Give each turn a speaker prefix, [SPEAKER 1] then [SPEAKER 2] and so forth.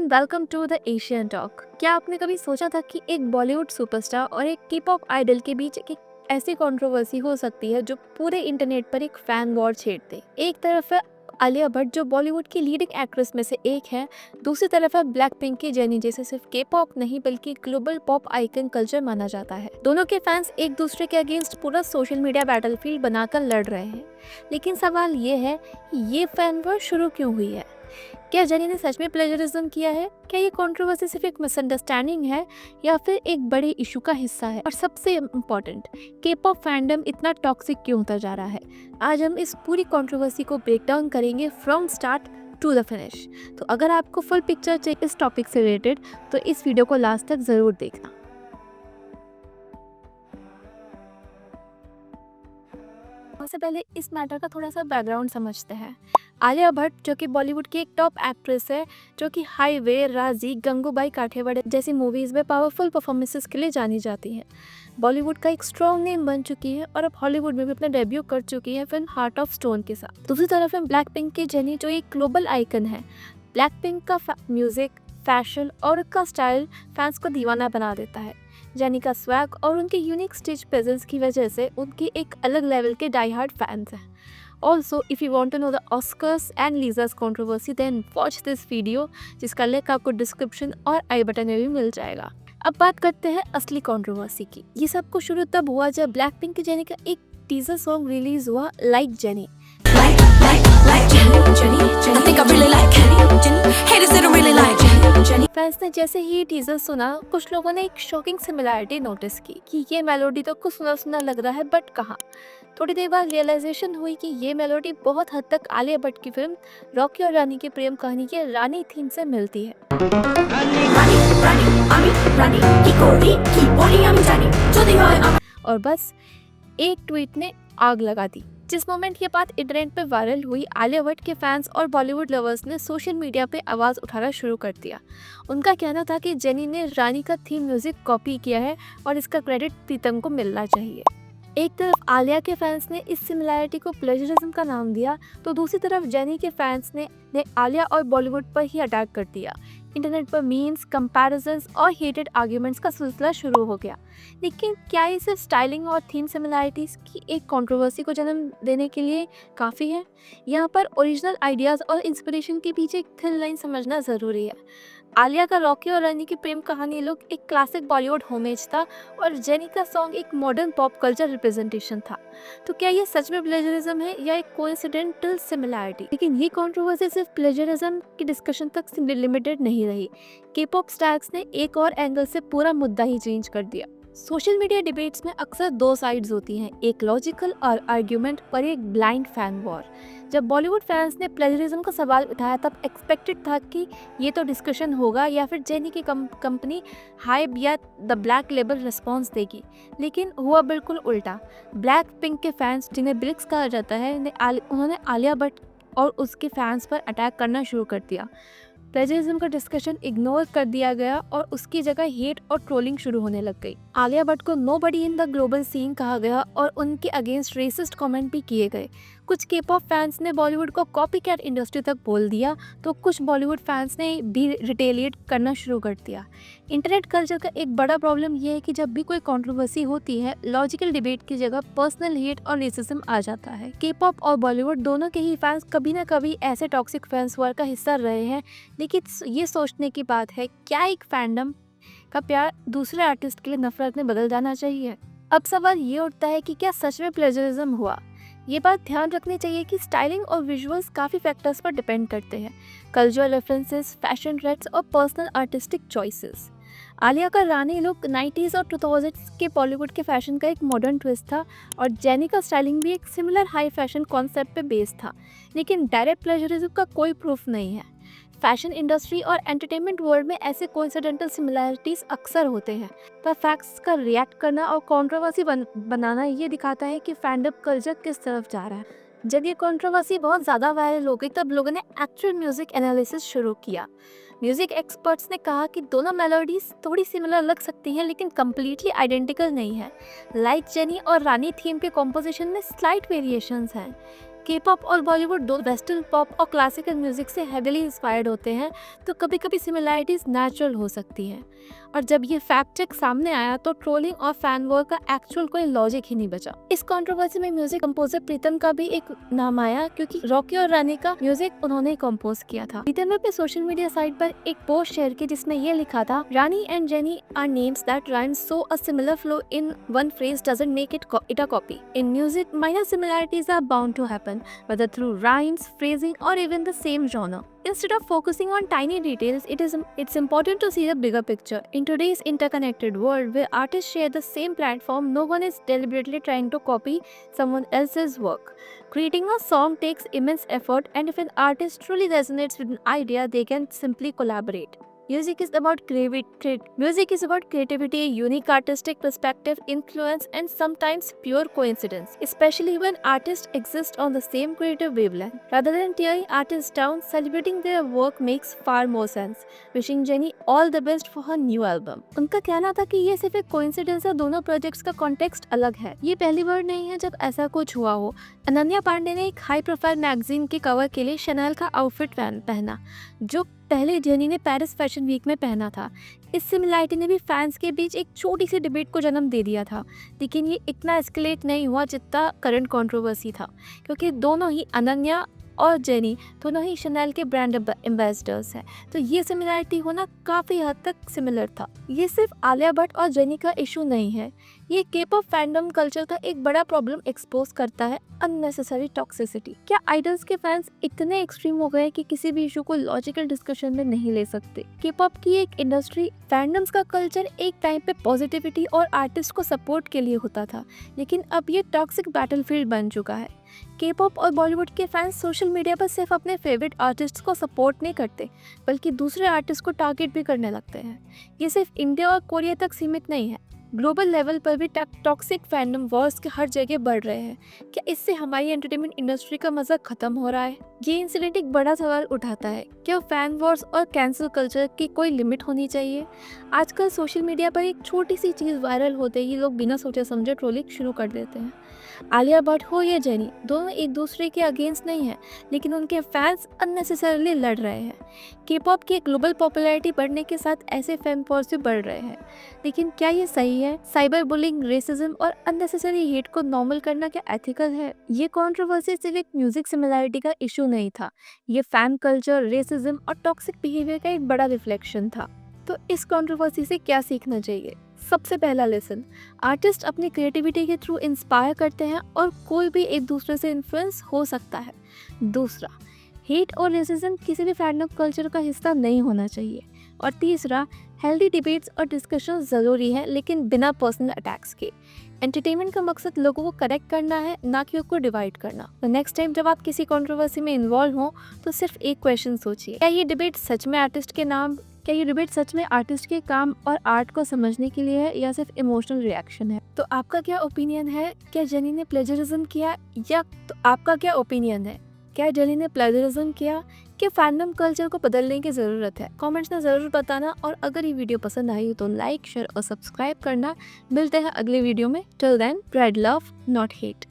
[SPEAKER 1] And welcome to the Asian talk. क्या आपने कभी सोचा था कि एक बॉलीवुड सुपरस्टार और एक के पॉप आइडल के बीच एक ऐसी कंट्रोवर्सी हो सकती है जो पूरे इंटरनेट पर एक फैन वॉर छेड़ दे। एक तरफ है आलिया भट्ट जो बॉलीवुड की लीडिंग एक्ट्रेस में से एक है, दूसरी तरफ है ब्लैक पिंक की जेनी जिसे सिर्फ के पॉप नहीं बल्कि ग्लोबल पॉप आइकन कल्चर माना जाता है। दोनों के फैंस एक दूसरे के अगेंस्ट पूरा सोशल मीडिया बैटलफील्ड बनाकर लड़ रहे हैं। लेकिन सवाल ये है कि ये फैन वॉर शुरू क्यों हुई है? क्या जेनी ने सच में प्लेजरिज्म किया है? क्या ये कंट्रोवर्सी सिर्फ एक मिसअंडरस्टैंडिंग है या फिर एक बड़े इशू का हिस्सा है? और सबसे इम्पोर्टेंट, के पॉप फैंडम इतना टॉक्सिक क्यों होता जा रहा है? आज हम इस पूरी कंट्रोवर्सी को ब्रेक डाउन करेंगे from start to the finish. तो अगर आपको फुल पिक्चर चाहिए इस टॉपिक से रिलेटेड तो इस वीडियो को लास्ट तक जरूर देखना। सबसे पहले इस मैटर का थोड़ा सा बैकग्राउंड समझते हैं। आलिया भट्ट जो कि बॉलीवुड की एक टॉप एक्ट्रेस है, जो कि हाईवे, राजी, गंगूबाई काठियावाड़ जैसी मूवीज़ में पावरफुल परफॉर्मेंसेस के लिए जानी जाती है। बॉलीवुड का एक स्ट्रॉन्ग नेम बन चुकी है और अब हॉलीवुड में भी अपना डेब्यू कर चुकी है फिल्म हार्ट ऑफ स्टोन के साथ। दूसरी तरफ है ब्लैक पिंक की जेनी जो एक ग्लोबल आइकन है। ब्लैक पिंक का म्यूजिक, फैशन और उसका स्टाइल फैंस को दीवाना बना देता है। जेनी का स्वैग और उनके यूनिक स्टेज प्रेजेंस की वजह से उनके एक अलग लेवल के डाई हार्ड फैंस हैं। Also if you want to know the Oscars and Liza's controversy then watch this video, जिसका लिंक आपको डिस्क्रिप्शन और आई बटन में भी मिल जाएगा। अब बात करते हैं असली कंट्रोवर्सी की। ये सब कुछ शुरू तब हुआ जब ब्लैक पिंक की जेनी का एक टीजर सॉन्ग रिलीज हुआ, लाइक जेनी। फैंस ने जैसे ही टीजर सुना, कुछ लोगों ने एक शॉकिंग सिमिलैरिटी नोटिस की कि ये मेलोडी तो कुछ सुना सुना लग रहा है, बट कहाँ। थोड़ी देर बाद रियलाइजेशन हुई कि ये मेलोडी बहुत हद तक आलिया भट्ट की फिल्म रॉकी और रानी की प्रेम कहानी के रानी थीम से मिलती है। और बस एक ट्वीट ने आग लगा दी। जिस मोमेंट ये बात इंटरनेट पे वायरल हुई, आलिया भट्ट के फैंस और बॉलीवुड लवर्स ने सोशल मीडिया पे आवाज़ उठाना शुरू कर दिया। उनका कहना था कि जेनी ने रानी का थीम म्यूजिक कॉपी किया है और इसका क्रेडिट प्रीतम को मिलना चाहिए। एक तरफ आलिया के फैंस ने इस सिमिलैरिटी को प्लेजरिज्म का नाम दिया, तो दूसरी तरफ जेनी के फैंस ने आलिया और बॉलीवुड पर ही अटैक कर दिया। इंटरनेट पर मीम्स, कंपैरिजंस और हेटेड आर्ग्यूमेंट्स का सिलसिला शुरू हो गया। लेकिन क्या ये सिर्फ स्टाइलिंग और थीम सिमिलैरिटीज़ की एक कंट्रोवर्सी को जन्म देने के लिए काफ़ी है? यहाँ पर ओरिजिनल आइडियाज़ और इंस्पिरेशन के पीछे एक थिन लाइन समझना ज़रूरी है। आलिया का रॉकी और रानी की प्रेम कहानी लुक एक क्लासिक बॉलीवुड होमेज था और जेनी का सॉन्ग एक मॉडर्न पॉप कल्चर रिप्रेजेंटेशन था। तो क्या ये सच में प्लेजरिज्म है या एक कोइंसिडेंटल सिमिलैरिटी? लेकिन ये कंट्रोवर्सी सिर्फ प्लेजरिज्म की डिस्कशन तक लिमिटेड नहीं रही। के पॉप स्टार्स ने एक और एंगल से पूरा मुद्दा ही चेंज कर दिया। सोशल मीडिया डिबेट्स में अक्सर दो साइड्स होती हैं, एक लॉजिकल और आर्ग्यूमेंट और एक ब्लाइंड फैन वॉर। जब बॉलीवुड फैंस ने प्लेजरिज्म का सवाल उठाया तब एक्सपेक्टेड था कि ये तो डिस्कशन होगा या फिर जेनी की कंपनी हाइप या द ब्लैक लेबल रिस्पॉन्स देगी। लेकिन हुआ बिल्कुल उल्टा। ब्लैक पिंक के फैंस, जिन्हें ब्लिक्स कहा जाता है, उन्होंने आलिया भट्ट और उसके फैंस पर अटैक करना शुरू कर दिया। प्लेजरिज्म का डिस्कशन इग्नोर कर दिया गया और उसकी जगह हेट और ट्रोलिंग शुरू होने लग गई। आलिया भट्ट को nobody in the global scene कहा गया और उनके अगेंस्ट रेसिस्ट कमेंट भी किए गए। कुछ के पॉप फैंस ने बॉलीवुड को कॉपी कैट इंडस्ट्री तक बोल दिया, तो कुछ बॉलीवुड फैंस ने भी रिटेलिएट करना शुरू कर दिया। इंटरनेट कल्चर का एक बड़ा प्रॉब्लम यह है कि जब भी कोई कंट्रोवर्सी होती है, लॉजिकल डिबेट की जगह पर्सनल हेट और रेसिज्म आ जाता है। के पॉप और बॉलीवुड दोनों के ही फैंस कभी ना कभी ऐसे टॉक्सिक फैंस वॉर का हिस्सा रहे हैं। लेकिन ये सोचने की बात है, क्या एक फैंडम का प्यार दूसरे आर्टिस्ट के लिए नफरत में बदल जाना चाहिए? अब सवाल ये उठता है कि क्या सच में प्लेजरिज्म हुआ? ये बात ध्यान रखनी चाहिए कि स्टाइलिंग और विजुअल्स काफ़ी फैक्टर्स पर डिपेंड करते हैं। कल्चरल रेफरेंसेस, फैशन ट्रेंड्स और पर्सनल आर्टिस्टिक चॉइसेस। आलिया का रानी लुक 90s और 2000s के बॉलीवुड के फैशन का एक मॉडर्न ट्विस्ट था और जेनी का स्टाइलिंग भी एक सिमिलर हाई फैशन कॉन्सेप्ट पे बेस्ड था। लेकिन डायरेक्ट प्लेजरिज्म का कोई प्रूफ नहीं है। फैशन इंडस्ट्री और एंटरटेनमेंट वर्ल्ड में ऐसे कोइंसिडेंटल सिमिलैरिटीज अक्सर होते हैं, पर फैक्ट्स का रिएक्ट करना और कंट्रोवर्सी बनाना ये दिखाता है कि फैंडम कल्चर किस तरफ जा रहा है। जब ये कंट्रोवर्सी बहुत ज़्यादा वायरल हो गई तब लोगों ने एक्चुअल म्यूजिक एनालिसिस शुरू किया। म्यूजिक एक्सपर्ट्स ने कहा कि दोनों मेलोडीज थोड़ी सिमिलर लग सकती हैं लेकिन कम्प्लीटली आइडेंटिकल नहीं है। लाइक जेनी और रानी थीम के कॉम्पोजिशन में स्लाइट वेरिएशंस हैं। के पॉप और बॉलीवुड दो वेस्टर्न पॉप और क्लासिकल म्यूजिक से हेविली इंस्पायर्ड होते हैं, तो कभी कभी सिमिलैरिटीज नेचुरल हो सकती हैं। और जब ये फैक्ट चेक सामने आया तो ट्रोलिंग और फैन वॉर का एक्चुअल कोई लॉजिक ही नहीं बचा। इस कंट्रोवर्सी में म्यूजिक कंपोजर प्रीतम का भी एक नाम आया, क्योंकि रॉकी और रानी का म्यूजिक उन्होंने कंपोज किया था। प्रीतम ने अपने सोशल मीडिया साइट पर एक पोस्ट शेयर की जिसमें ये लिखा था, Rani and Jenny are names that rhyme so a similar flow in one phrase doesn't make it a copy. In music minor similarities are bound to happen, whether through rhymes, phrasing, or even the same genre. Instead of focusing on tiny details, it's important to see the bigger picture. In today's interconnected world where artists share the same platform, no one is deliberately trying to copy someone else's work. Creating a song takes immense effort, and if an artist truly resonates with an idea, they can simply collaborate. Music is about creativity, unique artistic perspective, influence, and sometimes pure coincidence, especially when artists exist on the same creative wavelength. Rather than tearing artists down, celebrating their work makes far more sense. Wishing Jenny all the best for her new album. उनका कहना था कि ये सिर्फ एक coincidence है, दोनों projects का कॉन्टेक्स्ट अलग है। ये पहली बार नहीं है जब ऐसा कुछ हुआ हो। अनन्या पांडे ने एक हाई प्रोफाइल मैगजीन के कवर के लिए शनेल का आउटफिट पहना, जो पहले जेनी ने पेरिस फैशन वीक में पहना था। इस सिमिलैरिटी ने भी फैंस के बीच एक छोटी सी डिबेट को जन्म दे दिया था, लेकिन ये इतना एस्केलेट नहीं हुआ जितना करंट कंट्रोवर्सी था, क्योंकि दोनों ही अनन्या और जेनी दोनों ही शनेल के ब्रांड एम्बेसडर्स हैं, तो ये सिमिलैरिटी होना काफ़ी हद तक सिमिलर था। ये सिर्फ आलिया भट्ट और जेनी का इशू नहीं है, ये के-पॉप फैंडम कल्चर का एक बड़ा प्रॉब्लम एक्सपोज करता है, अननेसेसरी टॉक्सिसिटी। क्या आइडल्स के फैंस इतने एक्सट्रीम हो गए कि किसी भी इशू को लॉजिकल डिस्कशन में नहीं ले सकते? के-पॉप की एक इंडस्ट्री, फैंडम्स का कल्चर एक टाइम पे पॉजिटिविटी और आर्टिस्ट को सपोर्ट के लिए होता था, लेकिन अब ये टॉक्सिक बैटलफील्ड बन चुका है। के-पॉप और बॉलीवुड के फैंस सोशल मीडिया पर सिर्फ अपने फेवरेट आर्टिस्ट को सपोर्ट नहीं करते, बल्कि दूसरे आर्टिस्ट को टारगेट भी करने लगते हैं। ये सिर्फ इंडिया और कोरिया तक सीमित नहीं है, ग्लोबल लेवल पर भी टॉक्सिक फैंडम वॉर्स के हर जगह बढ़ रहे हैं। क्या इससे हमारी एंटरटेनमेंट इंडस्ट्री का मजा खत्म हो रहा है? ये इंसिडेंट एक बड़ा सवाल उठाता है, क्या फैन वॉर्स और कैंसिल कल्चर की कोई लिमिट होनी चाहिए? आजकल सोशल मीडिया पर एक छोटी सी चीज़ वायरल होते ही लोग बिना सोचे समझे ट्रोलिंग शुरू कर देते हैं। आलिया भट्ट हो या जेनी, दोनों एक दूसरे के अगेंस्ट नहीं है, लेकिन उनके फैंस अननेसेसरली लड़ रहे हैं। के-पॉप की ग्लोबल पॉपुलैरिटी बढ़ने के साथ ऐसे फैन वॉर्स भी बढ़ रहे हैं, लेकिन क्या ये सही है? साइबर बुलिंग, रेसिज्म और अननेसेसरी हेट को नॉर्मल करना क्या एथिकल है? ये कंट्रोवर्सी सिर्फ एक म्यूजिक सिमिलैरिटी का इशू नहीं था, ये फैन कल्चर, रेसिज्म और टॉक्सिक बिहेवियर का एक बड़ा रिफ्लेक्शन था। तो इस कंट्रोवर्सी से क्या सीखना चाहिए? सबसे पहला लेसन, आर्टिस्ट अपनी क्रिएटिविटी के थ्रू इंस्पायर करते हैं और कोई भी एक दूसरे से इन्फ्लुएंस हो सकता है। दूसरा, हेट और रेसिज्म किसी भी फैंडम कल्चर का हिस्सा नहीं होना चाहिए। और तीसरा, हेल्दी डिबेट्स और डिस्कशन ज़रूरी है, लेकिन बिना पर्सनल अटैक्स के। एंटरटेनमेंट का मकसद लोगों को कनेक्ट करना है, ना कि उसको डिवाइड करना। तो नेक्स्ट टाइम जब आप किसी कंट्रोवर्सी में इन्वॉल्व हो तो सिर्फ एक क्वेश्चन सोचिए, क्या ये डिबेट सच में आर्टिस्ट के काम और आर्ट को समझने के लिए है, या सिर्फ इमोशनल रिएक्शन है? तो आपका क्या ओपिनियन है? क्या जेनी ने प्लेजरिज्म किया, या तो आपका क्या ओपिनियन है, क्या जेनी ने प्लेजरिज्म किया? क्या फैंडम कल्चर को बदलने की ज़रूरत है? कमेंट्स में ज़रूर बताना, और अगर ये वीडियो पसंद आई हो तो लाइक, शेयर और सब्सक्राइब करना। मिलते हैं अगले वीडियो में। Till then, spread love not hate.